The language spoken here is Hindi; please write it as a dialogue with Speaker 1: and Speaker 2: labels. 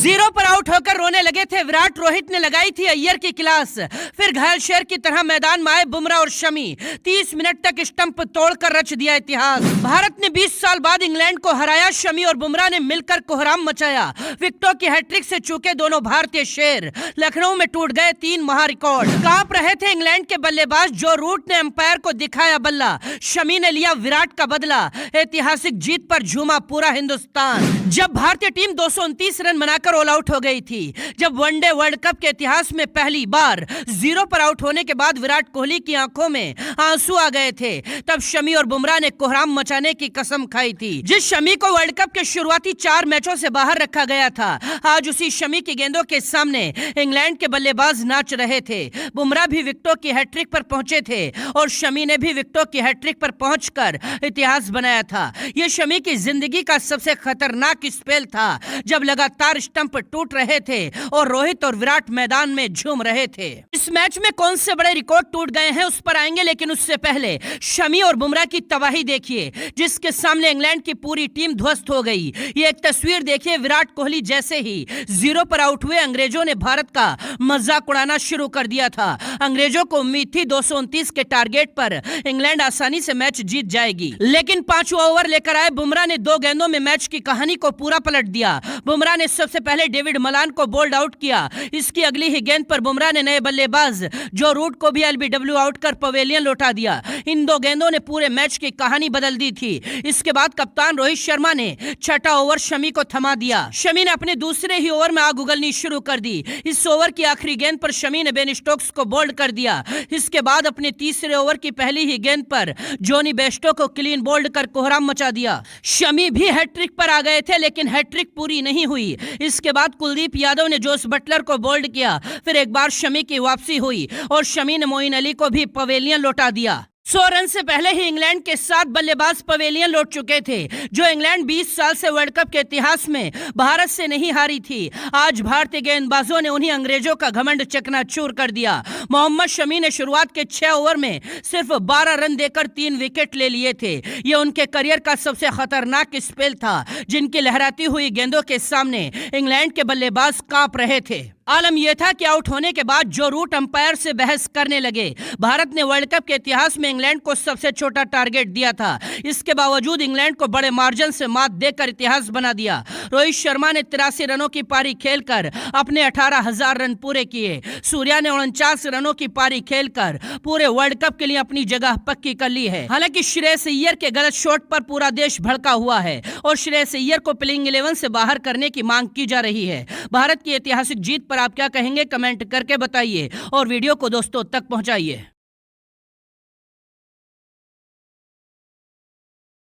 Speaker 1: जीरो पर आउट होकर रोने लगे थे विराट। रोहित ने लगाई थी अय्यर की क्लास। फिर घायल शेर की तरह मैदान में आए बुमराह और शमी। 30 मिनट तक स्टंप तोड़कर रच दिया इतिहास। भारत ने 20 साल बाद इंग्लैंड को हराया। शमी और बुमराह ने मिलकर कोहराम मचाया। विकेटों की हैट्रिक से चूके दोनों भारतीय शेर। लखनऊ में टूट गए 3 महा रिकॉर्ड। कांप रहे थे इंग्लैंड के बल्लेबाज। जो रूट ने अंपायर को दिखाया बल्ला। शमी ने लिया विराट का बदला। ऐतिहासिक जीत पर झूमा पूरा हिंदुस्तान। जब भारतीय टीम 229 रन बनाकर ऑल आउट हो गई थी, जब वनडे वर्ल्ड कप के इतिहास में पहली बार जीरो पर आउट होने के बाद विराट कोहली की आंखों में आंसू आ गए थे, तब शमी और बुमराह ने कोहराम मचाने की कसम खाई थी। जिस शमी को वर्ल्ड कप के शुरुआती 4 मैचों से बाहर रखा गया था, आज उसी शमी की गेंदों के सामने इंग्लैंड के बल्लेबाज नाच रहे थे। बुमराह भी विकेटों की हैट्रिक पर पहुंचे थे और शमी ने भी विकेटों की हैट्रिक पर पहुंचकर इतिहास बनाया था। यह शमी की जिंदगी का सबसे खतरनाक स्पेल था, जब लगातार स्टंप टूट रहे थे और रोहित और विराट मैदान में झूम रहे थे। इस मैच में कौन से बड़े रिकॉर्ड टूट गए हैं उस पर आएंगे, लेकिन उससे पहले शमी और बुमराह की तबाही देखिए, जिसके सामने इंग्लैंड की पूरी टीम ध्वस्त हो गई। ये एक तस्वीर देखिए। विराट कोहली जैसे ही जीरो पर आउट हुए, अंग्रेजों ने भारत का मजाक उड़ाना शुरू कर दिया था। अंग्रेजों को उम्मीद थी 229 के टारगेट पर इंग्लैंड आसानी से मैच जीत जाएगी, लेकिन 5वां ओवर लेकर आए बुमराह ने 2 गेंदों में मैच की कहानी को पूरा पलट दिया। बुमराह ने सबसे पहले डेविड मलान को बोल्ड आउट किया। इसकी अगली ही गेंद पर बुमराह ने नए बल्लेबाज जो रूट को भी एलबीडब्ल्यू आउट कर पवेलियन लौटा दिया। इन 2 गेंदों ने पूरे मैच की कहानी बदल दी थी। इसके बाद कप्तान रोहित शर्मा ने 6वां ओवर शमी को थमा दिया। शमी ने अपने दूसरे ही ओवर में आग उगलनी शुरू कर दी। इस ओवर की आखिरी गेंद पर शमी ने बेन स्टोक्स को बोल्ड कर दिया। इसके बाद अपने तीसरे ओवर की पहली ही गेंद पर जॉनी बेस्टो को क्लीन बोल्ड कर कोहराम मचा दिया। शमी भी हैट्रिक पर आ गए थे, लेकिन हैट्रिक पूरी नहीं हुई। इसके बाद कुलदीप यादव ने जोस बटलर को बोल्ड किया। फिर एक बार शमी की वापसी हुई और शमी ने मोइन अली को भी पवेलियन लौटा दिया। 100 रन से पहले ही इंग्लैंड के 7 बल्लेबाज पवेलियन लौट चुके थे। जो इंग्लैंड 20 साल से वर्ल्ड कप के इतिहास में भारत से नहीं हारी थी, आज भारतीय गेंदबाजों ने उन्हीं अंग्रेजों का घमंड चकनाचूर कर दिया। मोहम्मद शमी ने शुरुआत के 6 ओवर में सिर्फ 12 रन देकर 3 विकेट ले लिए थे। यह उनके करियर का सबसे खतरनाक स्पेल था, जिनकी लहराती हुई गेंदों के सामने इंग्लैंड के बल्लेबाज कांप रहे थे। आलम यह था कि आउट होने के बाद जो रूट अंपायर से बहस करने लगे। भारत ने वर्ल्ड कप के इतिहास में इंग्लैंड को सबसे छोटा टारगेट दिया था। इसके बावजूद इंग्लैंड को बड़े मार्जिन से मात देकर इतिहास बना दिया। रोहित शर्मा ने 83 रनों की पारी खेलकर अपने 18,000 रन पूरे किए। सूर्या ने 49 रनों की पारी खेलकर पूरे वर्ल्ड कप के लिए अपनी जगह पक्की कर ली है। हालांकि श्रेयस अय्यर के गलत शॉट पर पूरा देश भड़का हुआ है और श्रेयस अय्यर को प्लेइंग 11 से बाहर करने की मांग की जा रही है। भारत की ऐतिहासिक जीत पर आप क्या कहेंगे, कमेंट करके बताइए और वीडियो को दोस्तों तक पहुंचाइए।